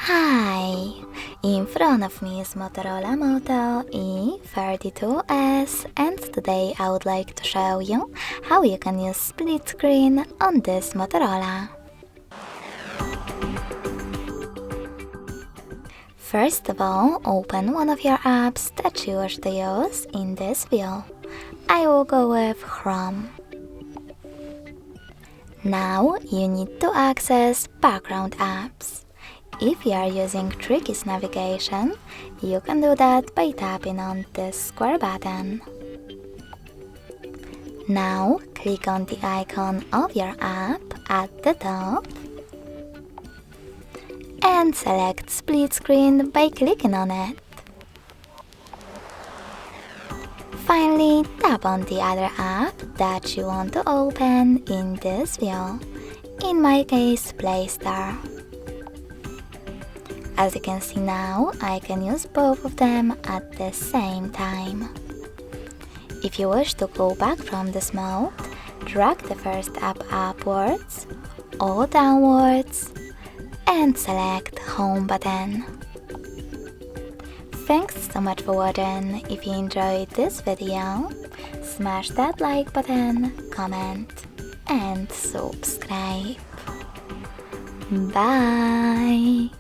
Hi! In front of me is Motorola Moto E32s, and today I would like to show you how you can use split screen on this Motorola. First of all, open one of your apps that you wish to use in this view. I will go with Chrome. Now you need to access background apps. If you are using Tricky's navigation, you can do that by tapping on this square button. Now click on the icon of your app at the top and select split screen by clicking on it. Finally, tap on the other app that you want to open in this view, in my case Play Store. As you can see now, I can use both of them at the same time. If you wish to go back from this mode, drag the first app upwards or downwards and select Home button. Thanks so much for watching. If you enjoyed this video, smash that like button, comment and subscribe. Bye!